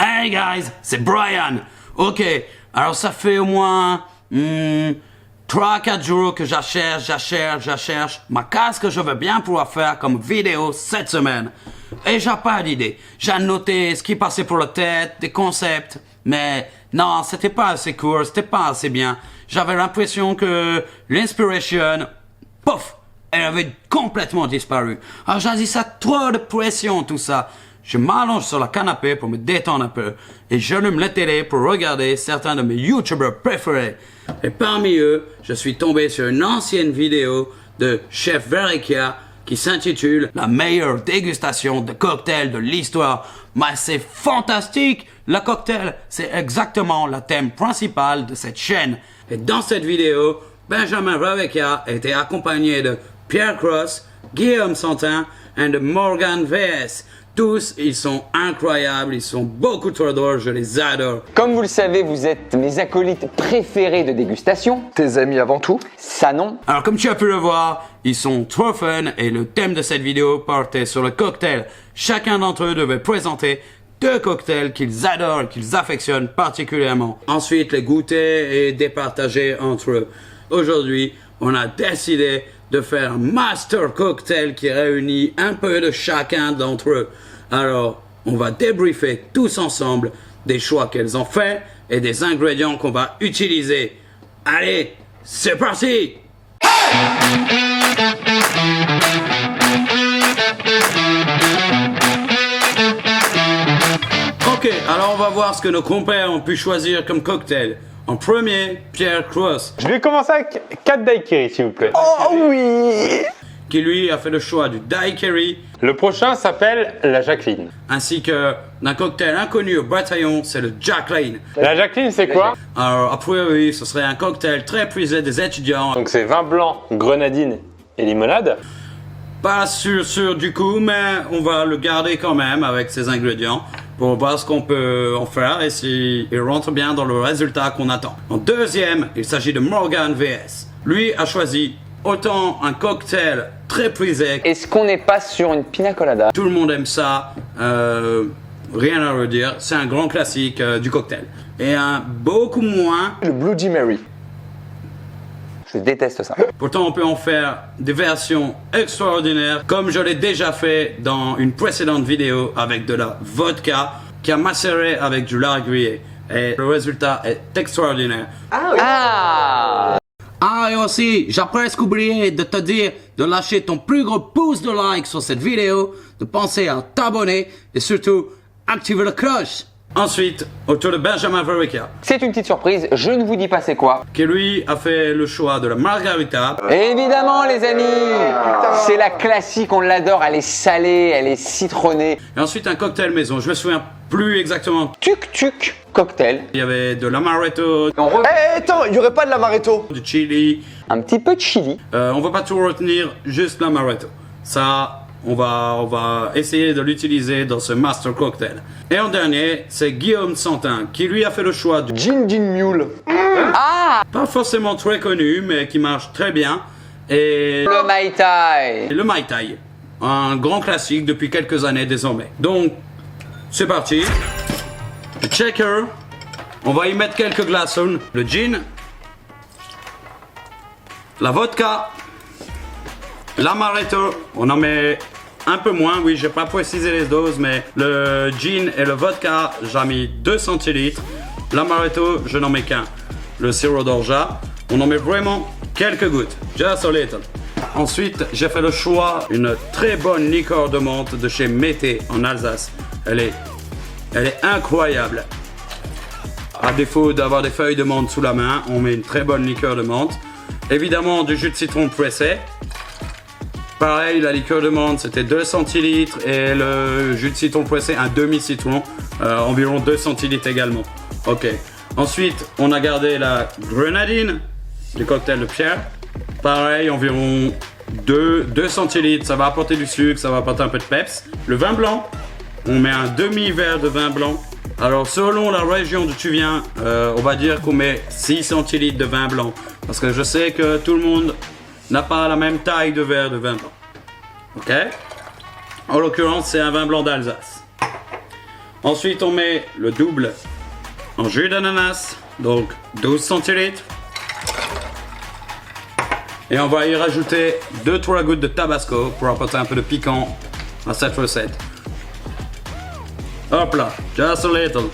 Hey guys, c'est Brian. Ok, alors ça fait au moins 3-4 jours que j'achète ma casque que je veux bien pouvoir faire comme vidéo cette semaine. Et j'ai pas d'idée. J'ai noté ce qui passait pour la tête, des concepts, mais non, c'était pas assez court, c'était pas assez bien. J'avais l'impression que l'inspiration, pouf, elle avait complètement disparu. Alors j'ai dit ça, trop de pression, tout ça. Je m'allonge sur le canapé pour me détendre un peu et j'allume la télé pour regarder certains de mes YouTubers préférés. Et parmi eux, je suis tombé sur une ancienne vidéo de Chef Verica qui s'intitule « La meilleure dégustation de cocktail de l'histoire ». Mais c'est fantastique! Le cocktail, c'est exactement le thème principal de cette chaîne. Et dans cette vidéo, Benjamin Verica était accompagné de Pierre Cross, Guillaume Santin et de Morgan VS. Tous, ils sont incroyables, ils sont beaucoup trop drôles, je les adore. Comme vous le savez, vous êtes mes acolytes préférés de dégustation. Tes amis avant tout. Ça non. Alors comme tu as pu le voir, ils sont trop fun et le thème de cette vidéo portait sur le cocktail. Chacun d'entre eux devait présenter 2 cocktails qu'ils adorent, qu'ils affectionnent particulièrement. Ensuite, les goûter et départager entre eux. Aujourd'hui, on a décidé de faire un master cocktail qui réunit un peu de chacun d'entre eux. Alors, on va débriefer tous ensemble des choix qu'elles ont faits et des ingrédients qu'on va utiliser. Allez, c'est parti! Ok, alors on va voir ce que nos compères ont pu choisir comme cocktail. En premier, Pierre Cross. Je vais commencer avec 4 daiquiris, s'il vous plaît. Oh oui! Qui lui a fait le choix du daiquiri, Le prochain s'appelle la Jacqueline. ainsi que d'un cocktail inconnu au bataillon, c'est le Jacqueline. La Jacqueline, c'est quoi? Alors, a priori, ce serait un cocktail très prisé des étudiants. Donc c'est vin blanc, grenadine et limonade. Pas sûr du coup, mais on va le garder quand même avec ces ingrédients pour voir ce qu'on peut en faire et s'il rentre bien dans le résultat qu'on attend. En deuxième, il s'agit de Morgan VS. Lui a choisi autant un cocktail très prisé. Est-ce qu'on n'est pas sur une pina colada? Tout le monde aime ça, rien à redire, c'est un grand classique du cocktail. Et un beaucoup moins, Le Bloody Mary. Je déteste ça. pourtant on peut en faire des versions extraordinaires, comme je l'ai déjà fait dans une précédente vidéo avec de la vodka qui a macéré avec du lard grillé. Et le résultat est extraordinaire. Ah! Ah, et aussi, j'ai presque oublié de te dire de lâcher ton plus gros pouce de like sur cette vidéo, de penser à t'abonner et surtout activer la cloche. Ensuite, autour de Benjamin Verica, C'est une petite surprise, je ne vous dis pas c'est quoi. qui lui a fait le choix de la margarita. Évidemment les amis, c'est la classique, on l'adore, elle est salée, elle est citronnée. Et ensuite, un cocktail maison. Je me souviens plus exactement. Tuk tuk cocktail. Il y avait de l'amaretto, On re- Attends, il y aurait pas de l'amaretto. du chili. Un petit peu de chili. On va pas tout retenir, juste l'amaretto. Ça, on va essayer de l'utiliser dans ce master cocktail. Et en dernier, c'est Guillaume Santin, qui lui a fait le choix du Gin Mule. pas forcément très connu, mais qui marche très bien. Et Le Mai Tai. le Mai Tai, un grand classique depuis quelques années désormais. Donc, c'est parti. Le checker, on va y mettre quelques glaçons. Le gin, la vodka, l'amaretto, on en met un peu moins, oui, j'ai pas précisé les doses, mais le gin et le vodka, j'ai mis 2 centilitres. L'amaretto, je n'en mets qu'un. Le sirop d'orgeat, on en met vraiment quelques gouttes, just a little. Ensuite, j'ai fait le choix d'une très bonne liqueur de menthe de chez Mété en Alsace. Elle est incroyable. À défaut d'avoir des feuilles de menthe sous la main, on met une très bonne liqueur de menthe. Évidemment, du jus de citron pressé. Pareil, la liqueur de menthe, c'était 2 centilitres et le jus de citron pressé, un demi-citron, environ 2 centilitres également. Ok. Ensuite, on a gardé la grenadine, du cocktail de Pierre. Pareil, environ 2 centilitres, ça va apporter du sucre, ça va apporter un peu de peps. Le vin blanc, on met un demi-verre de vin blanc. Alors, selon la région d'où tu viens, on va dire qu'on met 6 centilitres de vin blanc. Parce que je sais que tout le monde n'a pas la même taille de verre de vin blanc. Ok? En l'occurrence, c'est un vin blanc d'Alsace. Ensuite, on met le double en jus d'ananas, donc 12 centilitres. Et on va y rajouter 2-3 gouttes de tabasco pour apporter un peu de piquant à cette recette. Hop là, just a little.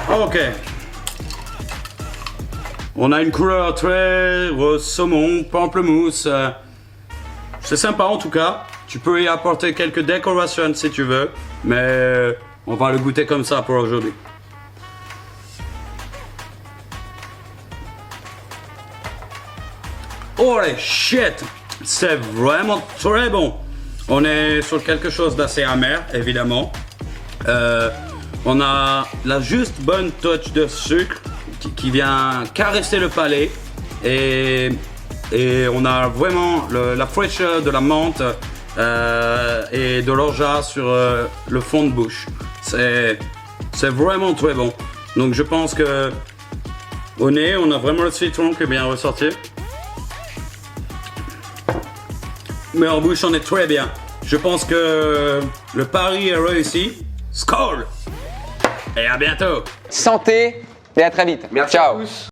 Ok. On a une couleur très rose saumon, pamplemousse. C'est sympa en tout cas. Tu peux y apporter quelques décorations si tu veux, mais on va le goûter comme ça pour aujourd'hui. Holy shit! C'est vraiment très bon. On est sur quelque chose d'assez amer, évidemment. On a la juste bonne touch de sucre qui vient caresser le palais. Et on a vraiment la fraîcheur de la menthe et de l'orgeat sur le fond de bouche. C'est vraiment très bon. Donc je pense que au nez, on a vraiment le citron qui est bien ressorti. Mais en bouche, on est très bien. Je pense que le pari est réussi. Skål! Et à bientôt! Santé et à très vite. Merci à Ciao. tous.